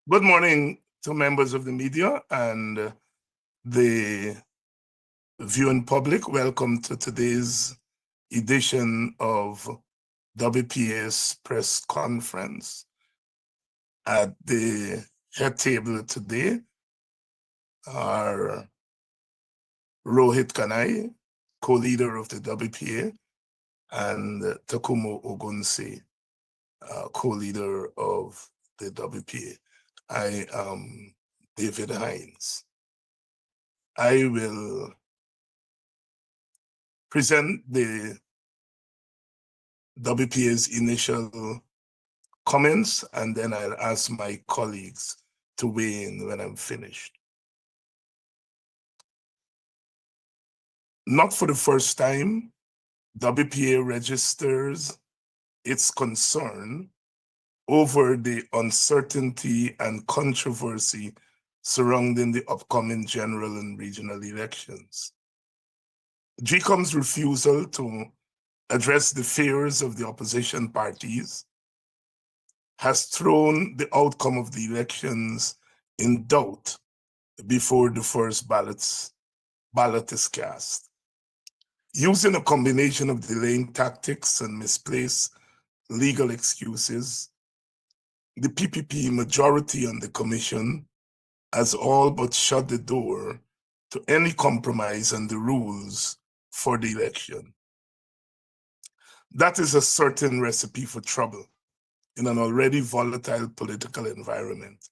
Good morning to members of the media and the viewing public. Welcome to today's edition of WPA's press conference. At the head table today are Rohit Kanai, co-leader of the WPA, and Takumo Ogunse, co-leader of the WPA. I am David Hines. I will present the WPA's initial comments, and then I'll ask my colleagues to weigh in when I'm finished. Not for the first time, WPA registers its concern over the uncertainty and controversy surrounding the upcoming general and regional elections. GCOM's refusal to address the fears of the opposition parties has thrown the outcome of the elections in doubt before the first ballot is cast. Using a combination of delaying tactics and misplaced legal excuses, the PPP majority on the commission has all but shut the door to any compromise on the rules for the election. That is a certain recipe for trouble in an already volatile political environment.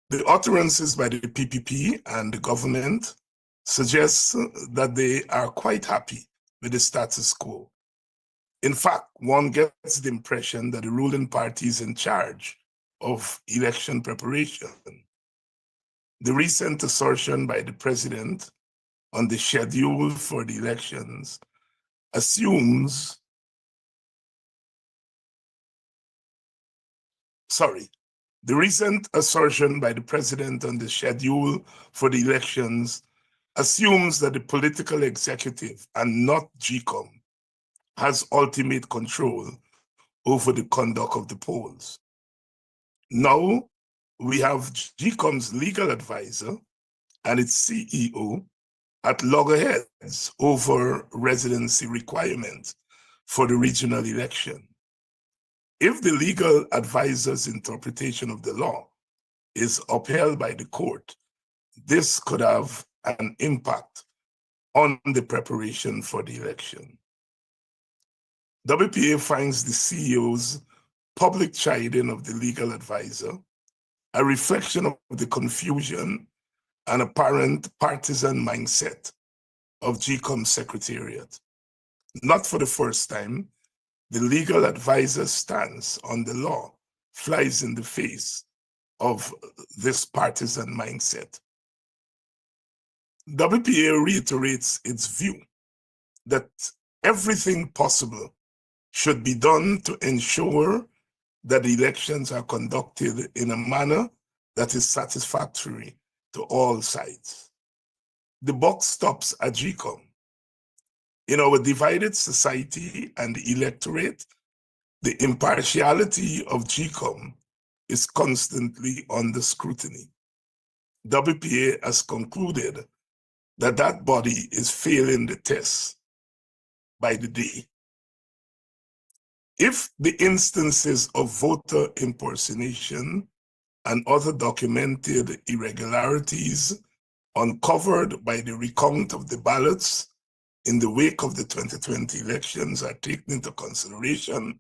The utterances by the PPP and the government suggest that they are quite happy with the status quo. In fact, one gets the impression that the ruling party is in charge of election preparation. The recent assertion by the president on the schedule for the elections assumes, the recent assertion by the president on the schedule for the elections assumes that the political executive and not GCOM has ultimate control over the conduct of the polls. Now, we have GCOM's legal advisor and its CEO at loggerheads over residency requirements for the regional election. If the legal advisor's interpretation of the law is upheld by the court, this could have an impact on the preparation for the election. WPA finds the CEO's public chiding of the legal advisor a reflection of the confusion and apparent partisan mindset of GCOM's secretariat. Not for the first time, the legal advisor's stance on the law flies in the face of this partisan mindset. WPA reiterates its view that everything possible should be done to ensure that the elections are conducted in a manner that is satisfactory to all sides. The buck stops at GCOM. In our divided society and the electorate, the impartiality of GCOM is constantly under scrutiny. WPA has concluded that that body is failing the test by the day. If the instances of voter impersonation and other documented irregularities uncovered by the recount of the ballots in the wake of the 2020 elections are taken into consideration,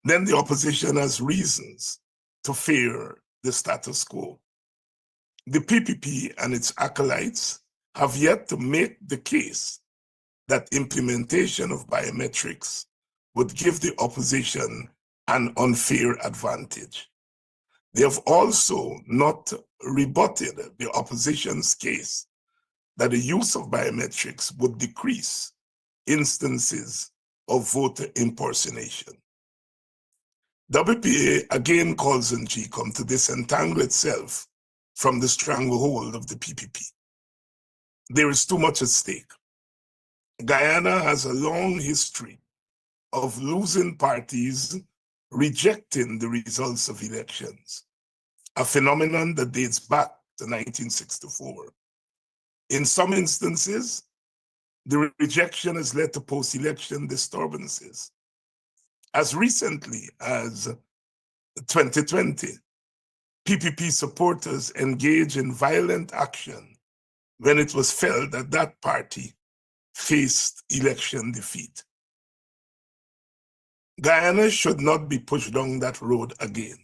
then the opposition has reasons to fear the status quo. The PPP and its acolytes have yet to make the case that implementation of biometrics would give the opposition an unfair advantage. They have also not rebutted the opposition's case that the use of biometrics would decrease instances of voter impersonation. WPA again calls on GCOM to disentangle itself from the stranglehold of the PPP. There is too much at stake. Guyana has a long history of losing parties rejecting the results of elections, a phenomenon that dates back to 1964. In some instances, the rejection has led to post-election disturbances. As recently as 2020, PPP supporters engaged in violent action when it was felt that that party faced election defeat. Guyana should not be pushed down that road again.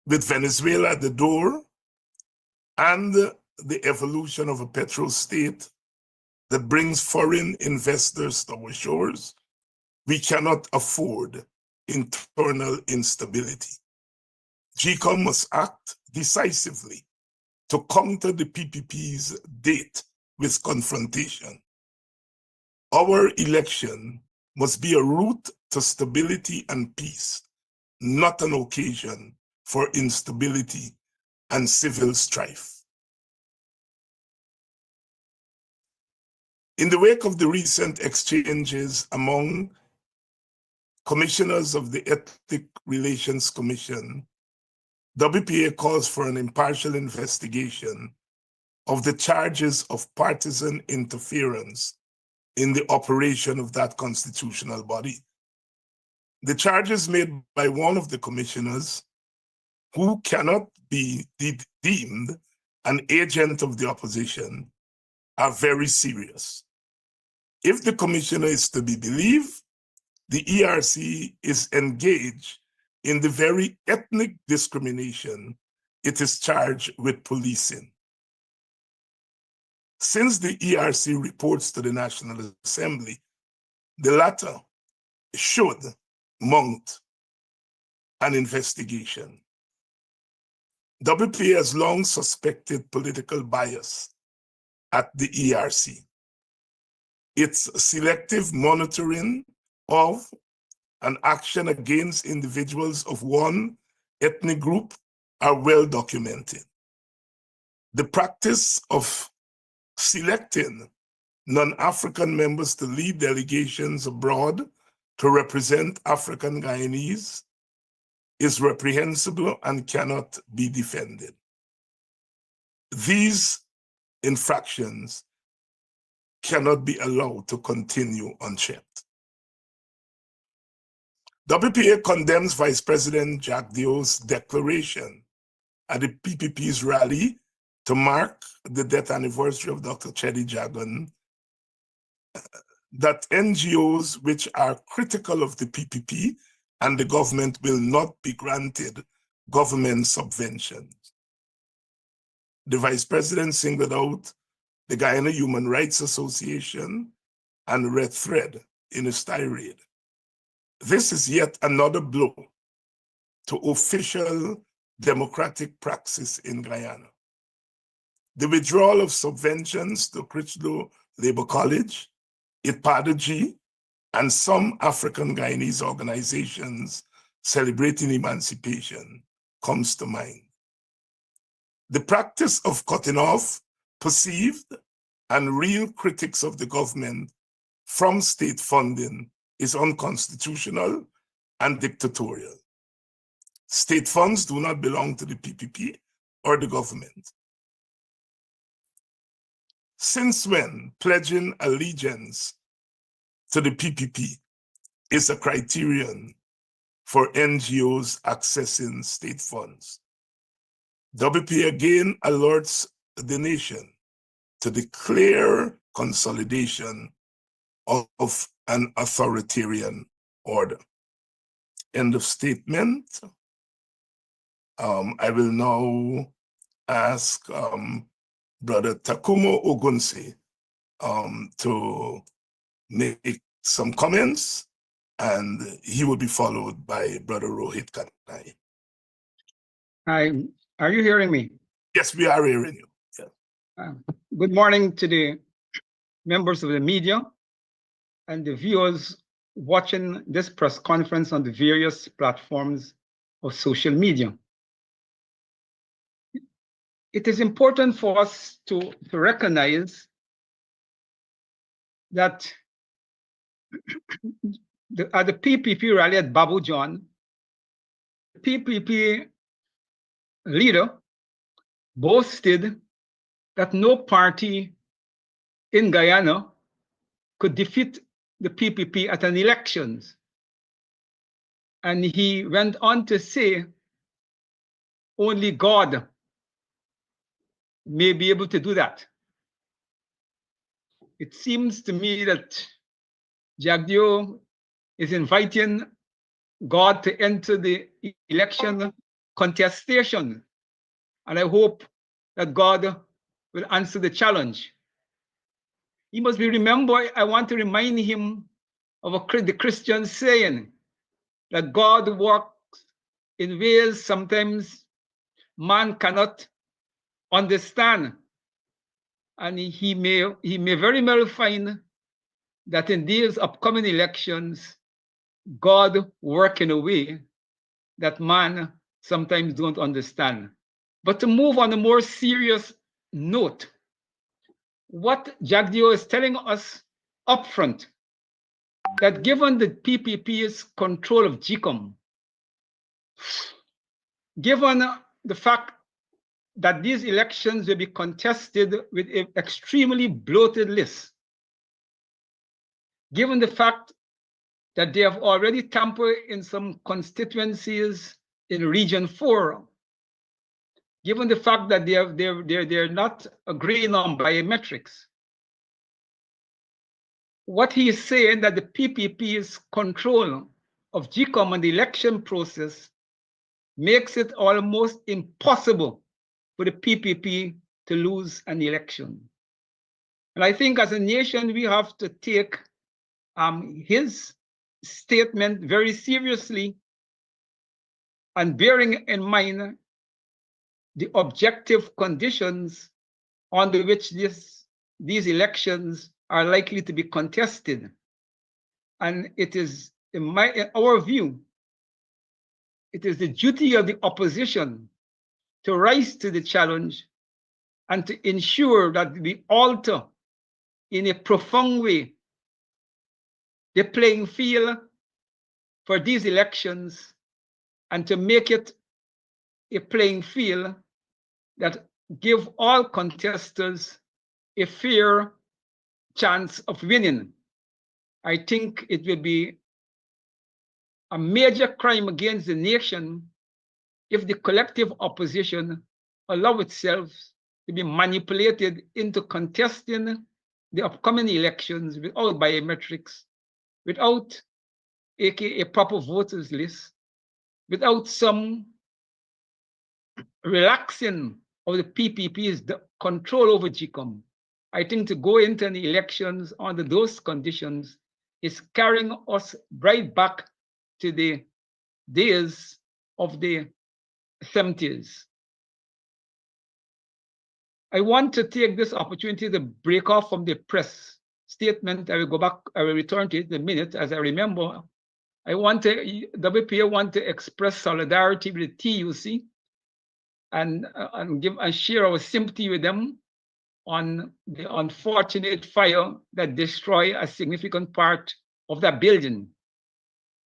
With Venezuela at the door and the evolution of a petrol state that brings foreign investors to our shores, we cannot afford internal instability. GECOM must act decisively to counter the PPP's date with confrontation. Our election must be a route to stability and peace, not an occasion for instability and civil strife. In the wake of the recent exchanges among commissioners of the Ethnic Relations Commission, WPA calls for an impartial investigation of the charges of partisan interference in the operation of that constitutional body. The charges made by one of the commissioners, who cannot be deemed an agent of the opposition, are very serious. If the commissioner is to be believed, the ERC is engaged in the very ethnic discrimination it is charged with policing. Since the ERC reports to the National Assembly, the latter should mount an investigation. WPA has long suspected political bias at the ERC. Its selective monitoring of and action against individuals of one ethnic group are well documented. The practice of selecting non-African members to lead delegations abroad to represent African Guyanese is reprehensible and cannot be defended. These infractions cannot be allowed to continue unchecked. WPA condemns Vice President Jack Deo's declaration at the PPP's rally to mark the death anniversary of Dr. Cheddi Jagan that NGOs which are critical of the PPP and the government will not be granted government subventions. The Vice President singled out the Guyana Human Rights Association and Red Thread in his tirade. This is yet another blow to official democratic praxis in Guyana. The withdrawal of subventions to Critchlow Labour College, IPADG, and some African Guyanese organizations celebrating emancipation comes to mind. The practice of cutting off perceived and real critics of the government from state funding is unconstitutional and dictatorial. State funds do not belong to the PPP or the government. Since when pledging allegiance to the PPP is a criterion for NGOs accessing state funds? WP again alerts the nation to the clear consolidation of an authoritarian order. End of statement. I will now ask Brother Takumo Ogunsi to make some comments, and he will be followed by Brother Rohit Kanai. Hi, are you hearing me? Yes, we are hearing you. Yeah. Good morning to the members of the media and the viewers watching this press conference on the various platforms of social media. It is important for us to recognize that at the PPP rally at Babu John, PPP leader boasted that no party in Guyana could defeat the PPP at an elections. And he went on to say, only God may be able to do that. It seems to me that Jagdeo is inviting God to enter the election contestation. And I hope that God will answer the challenge. He must be remembered. I want to remind him of the Christian saying that God works in ways sometimes man cannot understand. And he may very well find that in these upcoming elections, God work in a way that man sometimes don't understand. But to move on a more serious note, what Jagdeo is telling us upfront, that given the PPP's control of GECOM, given the fact that these elections will be contested with an extremely bloated list, given the fact that they have already tampered in some constituencies in Region 4, given the fact that they're not agreeing on biometrics, what he is saying that the PPP's control of GECOM and the election process makes it almost impossible for the PPP to lose an election. And I think as a nation, we have to take his statement very seriously and bearing in mind the objective conditions under which these elections are likely to be contested. And it is, in our view, it is the duty of the opposition to rise to the challenge and to ensure that we alter in a profound way the playing field for these elections and to make it a playing field that give all contestants a fair chance of winning. I think it will be a major crime against the nation if the collective opposition allow itself to be manipulated into contesting the upcoming elections without biometrics, without a proper voters list, without some relaxing of the PPP's control over GECOM. I think to go into the elections under those conditions is carrying us right back to the days of the 70s. I want to take this opportunity to break off from the press statement. I will go back, I will return to it in a minute as I remember. WPA want to express solidarity with the TUC and share our sympathy with them on the unfortunate fire that destroyed a significant part of that building.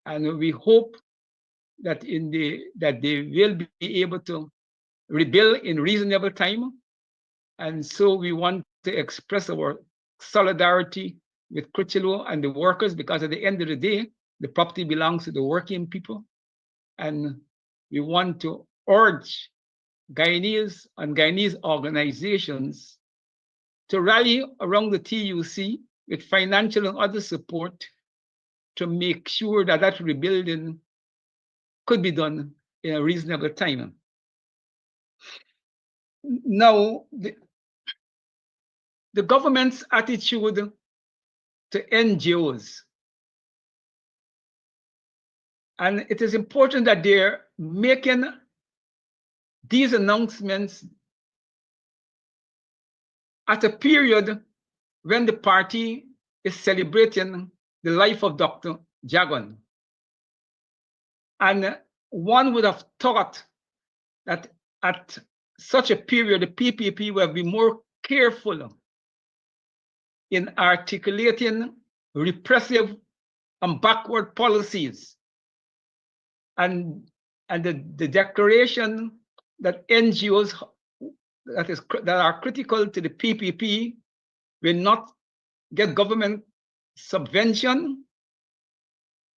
And we hope that they will be able to rebuild in reasonable time. And so we want to express our solidarity with Critchlow and the workers, because at the end of the day, the property belongs to the working people. And we want to urge Guyanese and Guyanese organizations to rally around the TUC with financial and other support to make sure that that rebuilding could be done in a reasonable time. Now, the government's attitude to NGOs, and it is important that they're making these announcements at a period when the party is celebrating the life of Dr. Jagan. And one would have thought that at such a period, the PPP will be more careful in articulating repressive and backward policies. And and the declaration that NGOs that are critical to the PPP will not get government subvention,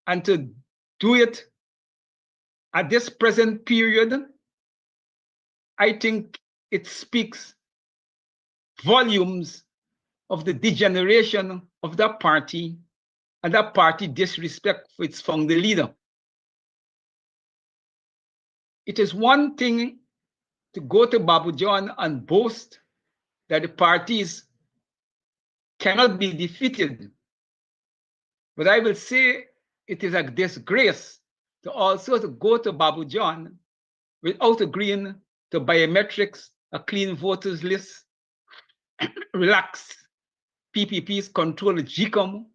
and to do it at this present period, I think it speaks volumes of the degeneration of that party and that party disrespect for its founder leader. It is one thing to go to Babu John and boast that the parties cannot be defeated. But I will say it is a disgrace to also to go to Babu John without agreeing to biometrics, a clean voters list, relax PPP's control GCOM,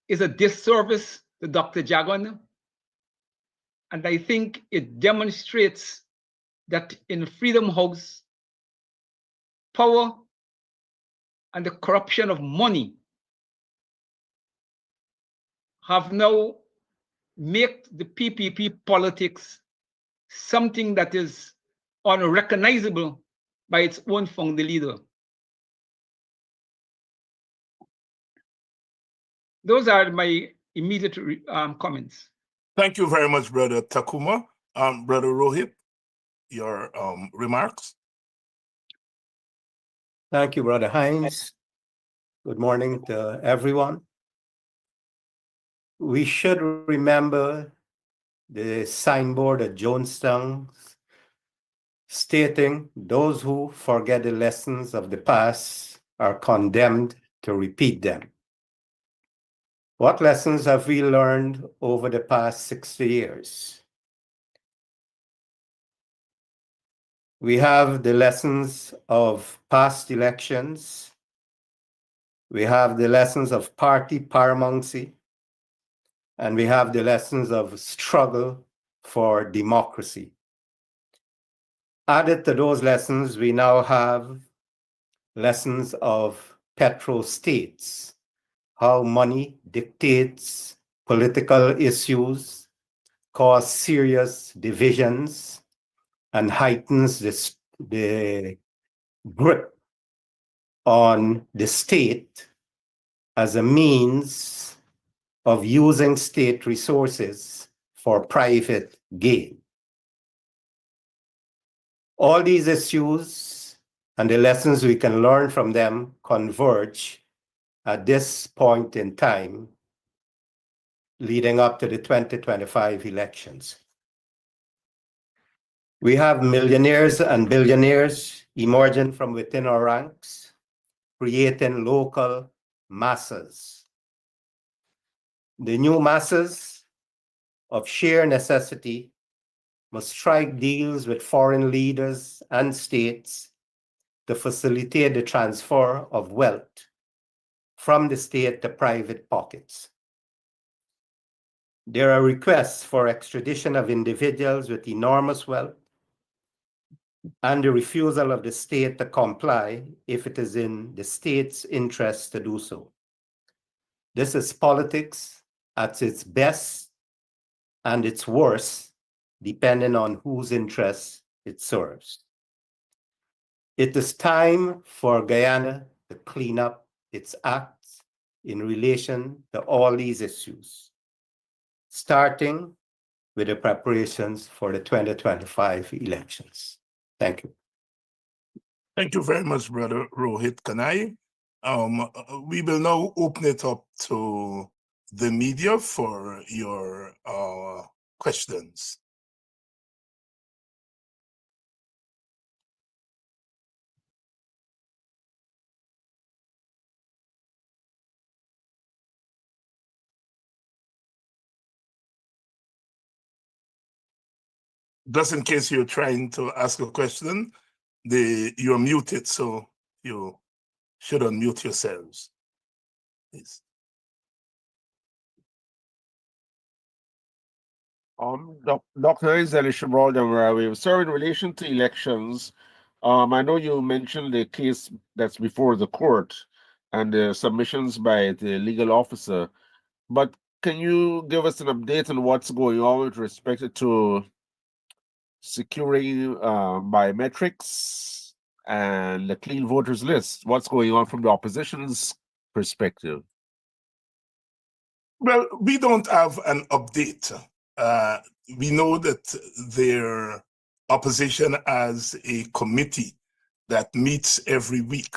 is a disservice to Dr. Jagan. And I think it demonstrates that in Freedom House, power and the corruption of money have now made the PPP politics something that is unrecognizable by its own founder leader. Those are my immediate comments. Thank you very much, Brother Takuma. Brother Rohit, your remarks. Thank you, Brother Hines. Good morning to everyone. We should remember the signboard at Jonestown stating, "Those who forget the lessons of the past are condemned to repeat them." What lessons have we learned over the past 60 years? We have the lessons of past elections. We have the lessons of party paramountcy. And we have the lessons of struggle for democracy. Added to those lessons, we now have lessons of petrostates, how money dictates political issues, cause serious divisions, and heightens the grip on the state as a means of using state resources for private gain. All these issues and the lessons we can learn from them converge at this point in time, leading up to the 2025 elections. We have millionaires and billionaires emerging from within our ranks, creating local masses. The new masses of sheer necessity must strike deals with foreign leaders and states to facilitate the transfer of wealth from the state to private pockets. There are requests for extradition of individuals with enormous wealth and the refusal of the state to comply if it is in the state's interest to do so. This is politics at its best and its worst, depending on whose interests it serves. It is time for Guyana to clean up its acts in relation to all these issues, starting with the preparations for the 2025 elections. Thank you. Thank you very much, Brother Rohit Kanai. We will now open it up to the media for your questions. Just in case you're trying to ask a question, you're muted, so you should unmute yourselves. Please. Dr. Elisha Brown, sir, in relation to elections, I know you mentioned the case that's before the court and the submissions by the legal officer, but can you give us an update on what's going on with respect to securing biometrics and the clean voters list? What's going on from the opposition's perspective? Well, we don't have an update. We know that their opposition has a committee that meets every week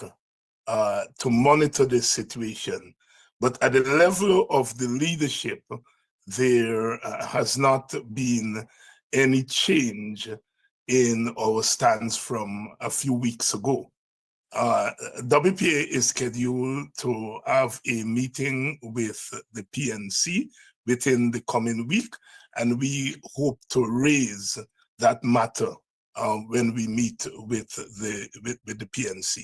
to monitor this situation. But at the level of the leadership, there has not been any change in our stance from a few weeks ago. WPA is scheduled to have a meeting with the PNC within the coming week, and we hope to raise that matter when we meet with the PNC.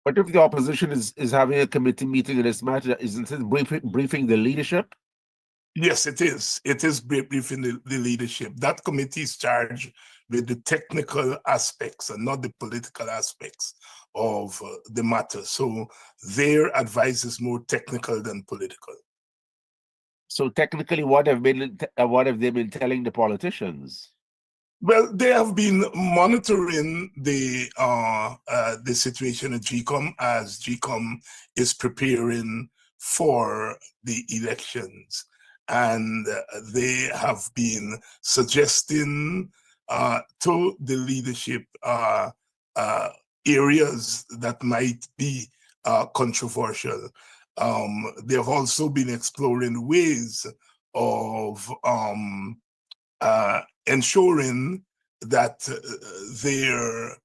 But if the opposition is having a committee meeting in this matter, isn't it briefing the leadership? Yes, it is. It is briefing the leadership. That committee is charged with the technical aspects and not the political aspects of the matter. So their advice is more technical than political. So technically, what have they been telling the politicians? Well, they have been monitoring the situation at GECOM as GECOM is preparing for the elections, and they have been suggesting to the leadership areas that might be controversial. They have also been exploring ways of ensuring that there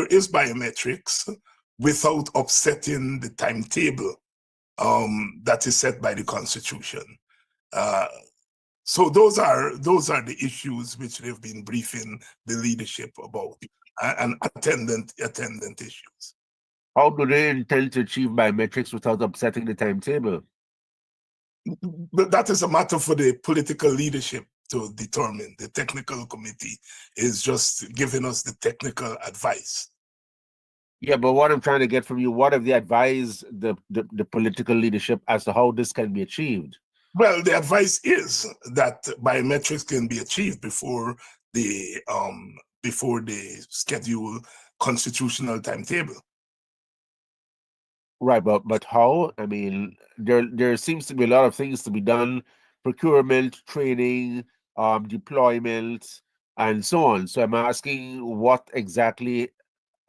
is biometrics without upsetting the timetable that is set by the Constitution. So those are the issues which they've been briefing the leadership about, and attendant issues. How do they intend to achieve biometrics without upsetting the timetable? But that is a matter for the political leadership to determine. The technical committee is just giving us the technical advice. Yeah, but what I'm trying to get from you, what have they advised the political leadership as to how this can be achieved? Well, the advice is that biometrics can be achieved before the scheduled constitutional timetable. Right, but how? I mean, there seems to be a lot of things to be done: procurement, training, deployment, and so on. So I'm asking, what exactly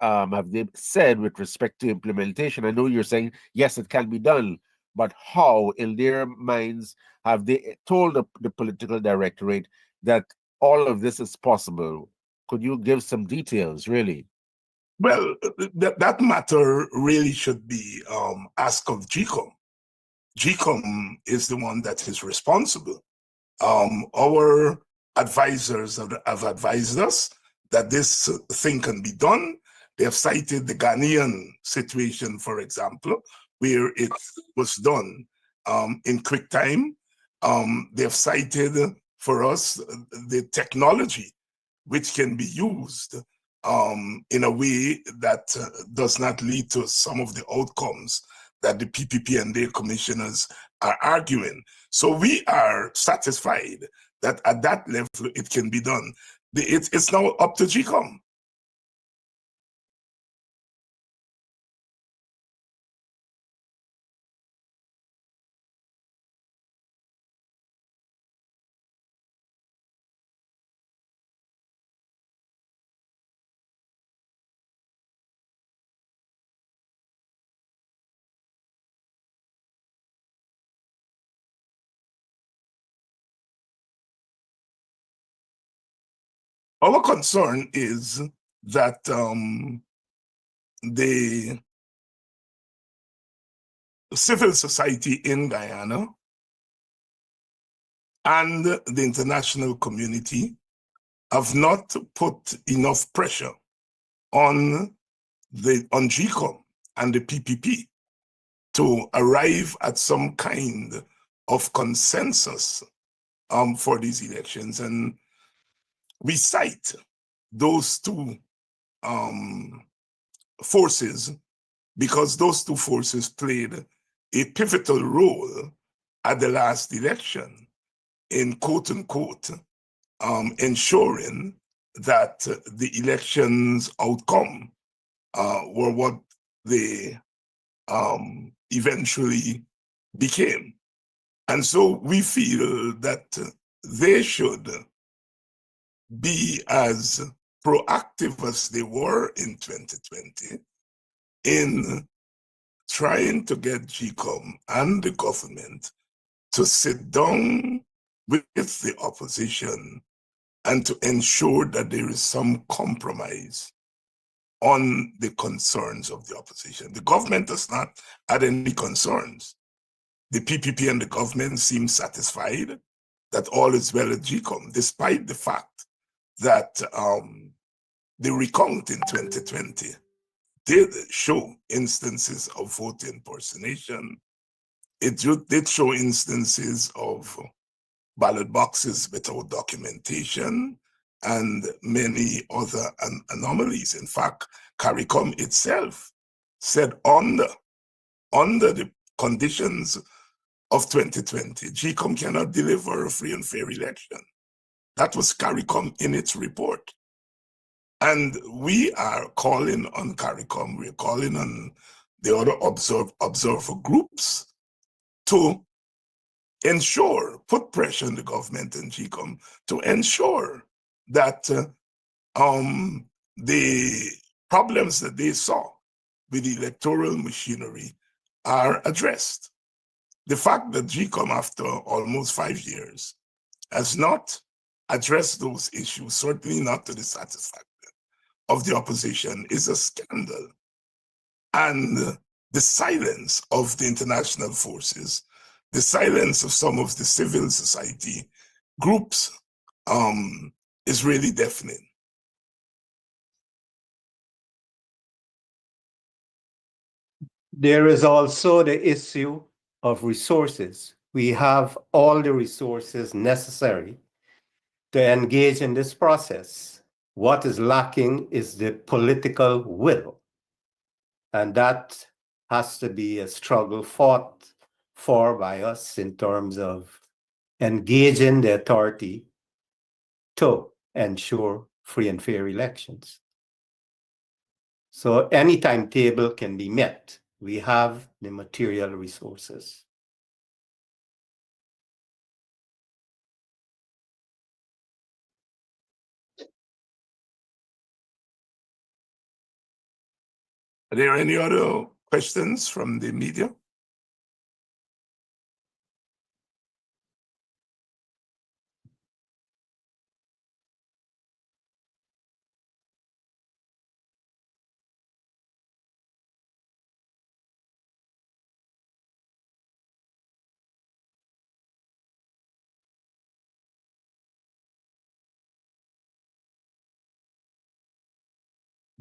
have they said with respect to implementation? I know you're saying yes, it can be done, but how, in their minds, have they told the political directorate that all of this is possible? Could you give some details, really? Well, that matter really should be asked of GECOM. GECOM is the one that is responsible. Our advisors have advised us that this thing can be done. They have cited the Ghanaian situation, for example, where it was done in quick time. They have cited for us the technology which can be used in a way that does not lead to some of the outcomes that the PPP and their commissioners are arguing. So we are satisfied that at that level it can be done. It's now up to GECOM. Our concern is that the civil society in Guyana and the international community have not put enough pressure on GECOM and the PPP to arrive at some kind of consensus for these elections. And we cite those two forces because those two forces played a pivotal role at the last election in, quote unquote, ensuring that the elections outcome were what they eventually became. And so we feel that they should be as proactive as they were in 2020 in trying to get GCOM and the government to sit down with the opposition and to ensure that there is some compromise on the concerns of the opposition. The government does not have any concerns. The PPP and the government seem satisfied that all is well at GCOM, despite the fact that the recount in 2020 did show instances of voter impersonation. It did show instances of ballot boxes without documentation and many other anomalies. In fact, CARICOM itself said under the conditions of 2020, GCOM cannot deliver a free and fair election. That was CARICOM in its report. And we are calling on CARICOM, we're calling on the other observer groups to ensure, put pressure on the government and GCOM to ensure that the problems that they saw with the electoral machinery are addressed. The fact that GCOM, after almost 5 years, has not addressed those issues, certainly not to the satisfaction of the opposition, is a scandal. And the silence of the international forces, the silence of some of the civil society groups is really deafening. There is also the issue of resources. We have all the resources necessary to engage in this process. What is lacking is the political will. And that has to be a struggle fought for by us in terms of engaging the authority to ensure free and fair elections. So any timetable can be met. We have the material resources. Are there any other questions from the media?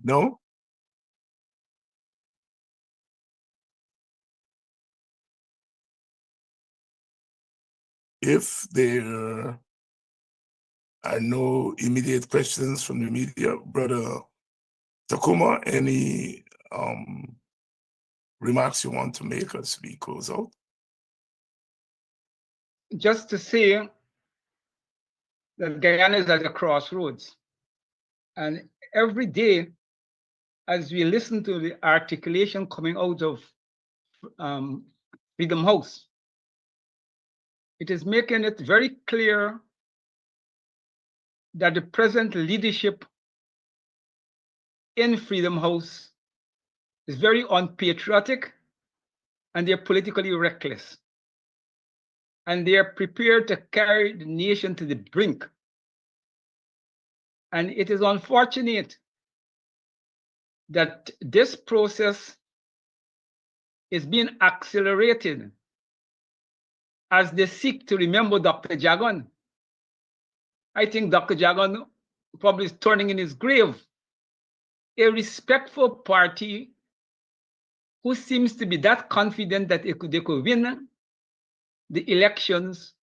No? If there are no immediate questions from the media, Brother Takuma, any remarks you want to make as we close out? Just to say that Guyana is at a crossroads. And every day, as we listen to the articulation coming out of Freedom House, it is making it very clear that the present leadership in Freedom House is very unpatriotic and they're politically reckless. And they are prepared to carry the nation to the brink. And it is unfortunate that this process is being accelerated as they seek to remember Dr. Jagan. I think Dr. Jagan probably is turning in his grave. A respectful party who seems to be that confident that they could win the elections,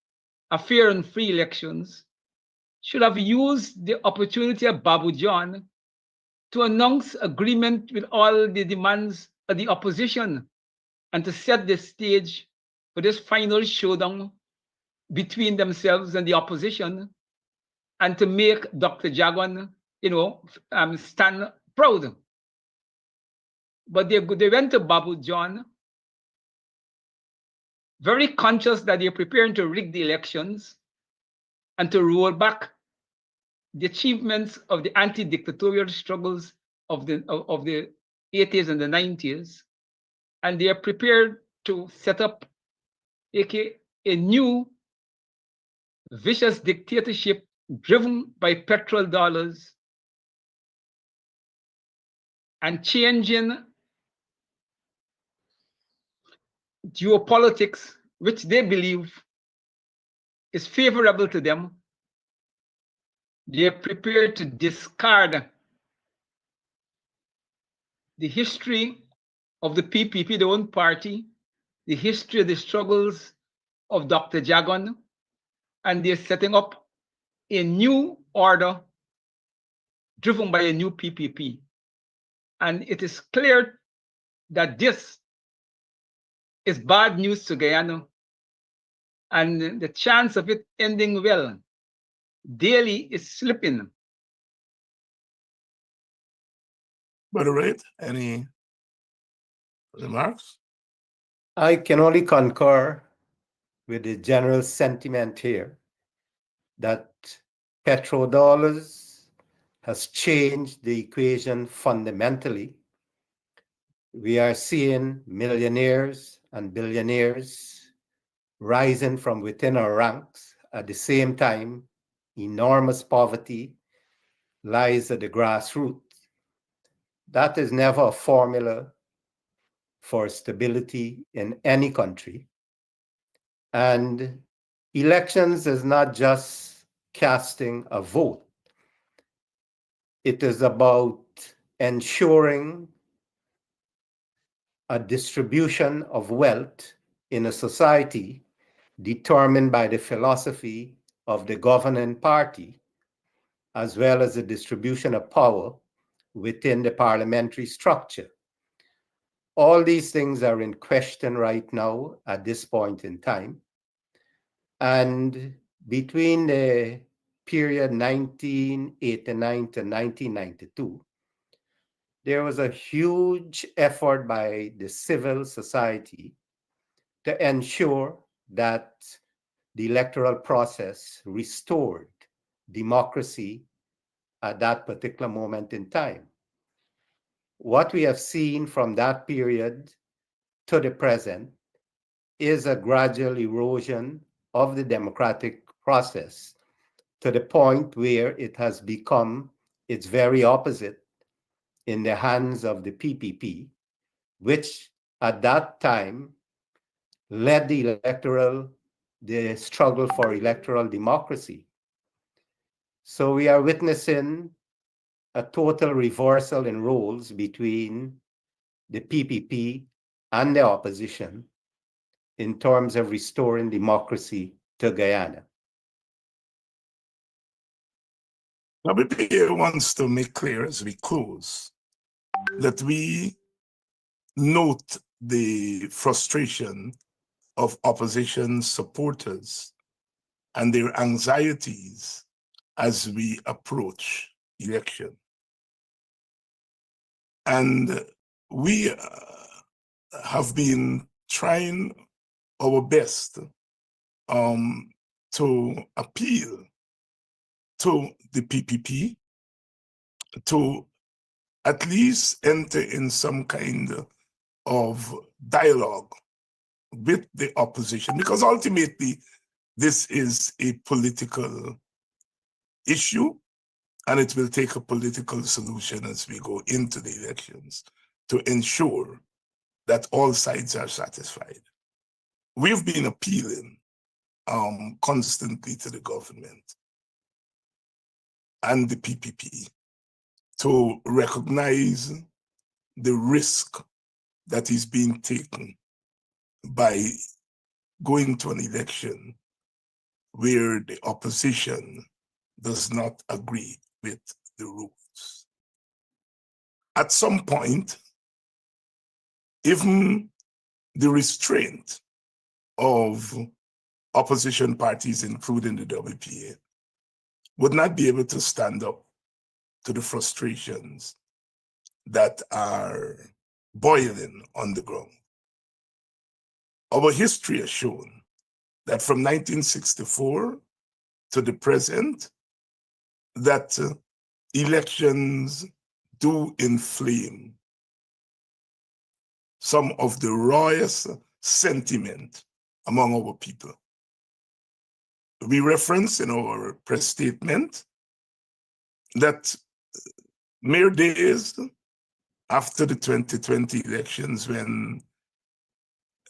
a fair and free elections, should have used the opportunity of Babu John to announce agreement with all the demands of the opposition and to set the stage for this final showdown between themselves and the opposition and to make Dr. Jagan, stand proud. But they went to Babu John, very conscious that they're preparing to rig the elections and to roll back the achievements of the anti-dictatorial struggles of the 80s and the 90s. And they are prepared to set up a new vicious dictatorship driven by petrol dollars and changing geopolitics, which they believe is favorable to them. They are prepared to discard the history of the PPP, their own party, the history of the struggles of Dr. Jagan, and they're setting up a new order driven by a new PPP. And it is clear that this is bad news to Guyana, and the chance of it ending well daily is slipping. Brother Reid, any remarks? I can only concur with the general sentiment here that petrodollars has changed the equation fundamentally. We are seeing millionaires and billionaires rising from within our ranks. At the same time, enormous poverty lies at the grassroots. That is never a formula for stability in any country. And elections is not just casting a vote. It is about ensuring a distribution of wealth in a society determined by the philosophy of the governing party, as well as the distribution of power within the parliamentary structure. All these things are in question right now at this point in time. And between the period 1989 to 1992, there was a huge effort by the civil society to ensure that the electoral process restored democracy at that particular moment in time. What we have seen from that period to the present is a gradual erosion of the democratic process to the point where it has become its very opposite in the hands of the PPP, which at that time led the struggle for electoral democracy. So we are witnessing a total reversal in roles between the PPP and the opposition in terms of restoring democracy to Guyana. WPA wants to make clear as we close that we note the frustration of opposition supporters and their anxieties as we approach election. And we have been trying our best to appeal to the PPP to at least enter in some kind of dialogue with the opposition, because ultimately this is a political issue and it will take a political solution as we go into the elections to ensure that all sides are satisfied. We've been appealing constantly to the government and the PPP to recognize the risk that is being taken by going to an election where the opposition does not agree with the rules. At some point, even the restraint of opposition parties, including the WPA, would not be able to stand up to the frustrations that are boiling on the ground. Our history has shown that from 1964 to the present, that elections do inflame some of the rawest sentiment among our people. We reference in our press statement that mere days after the 2020 elections, when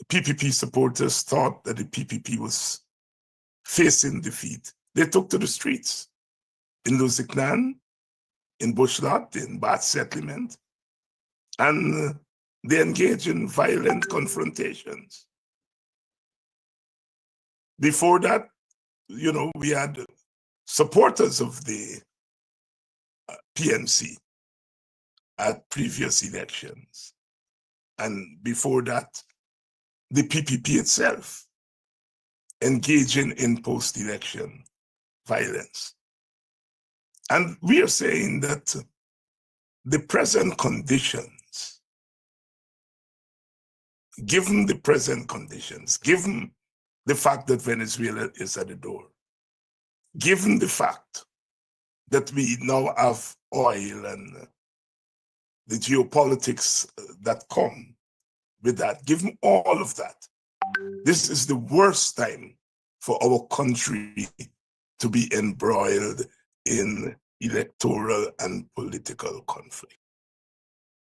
PPP supporters thought that the PPP was facing defeat, they took to the streets in Lusignan, in Bushlat, in Bath Settlement, and they engaged in violent confrontations. Before that, we had supporters of the PNC at previous elections. And before that, the PPP itself engaging in post-election violence. And we are saying that the present conditions, given the present conditions, given the fact that Venezuela is at the door, given the fact that we now have oil and the geopolitics that come with that, given all of that, this is the worst time for our country to be embroiled in electoral and political conflict.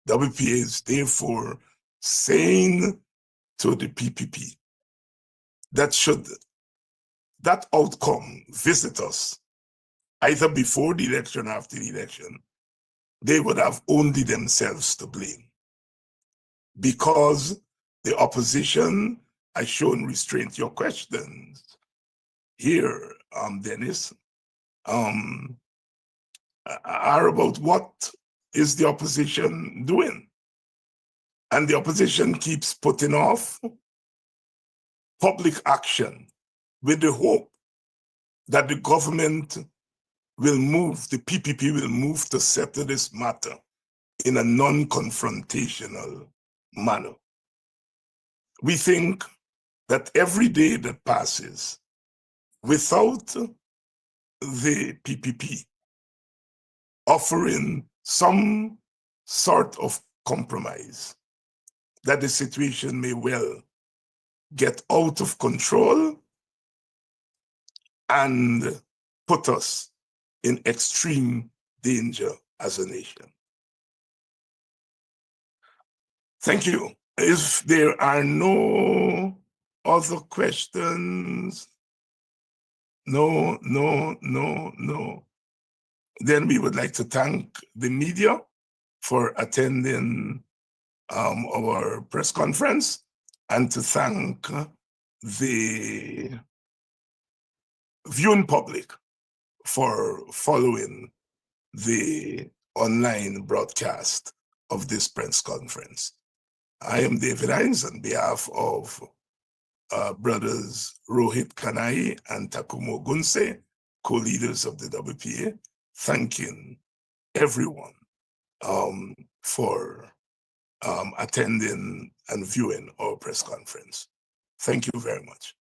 WPA is therefore saying to the PPP that should that outcome visit us, either before the election or after the election, they would have only themselves to blame, because the opposition has shown restraint. Your questions here, Dennis, are about what is the opposition doing. And the opposition keeps putting off public action with the hope that the government will move, the PPP will move to settle this matter in a non-confrontational manner. We think that every day that passes without the PPP offering some sort of compromise, that the situation may well get out of control and put us in extreme danger as a nation. Thank you. If there are no other questions, no, then we would like to thank the media for attending our press conference, and to thank the viewing public for following the online broadcast of this press conference. I am David Hines on behalf of brothers Rohit Kanai and Takumo Gunse, co-leaders of the WPA, thanking everyone for attending and viewing our press conference. Thank you very much.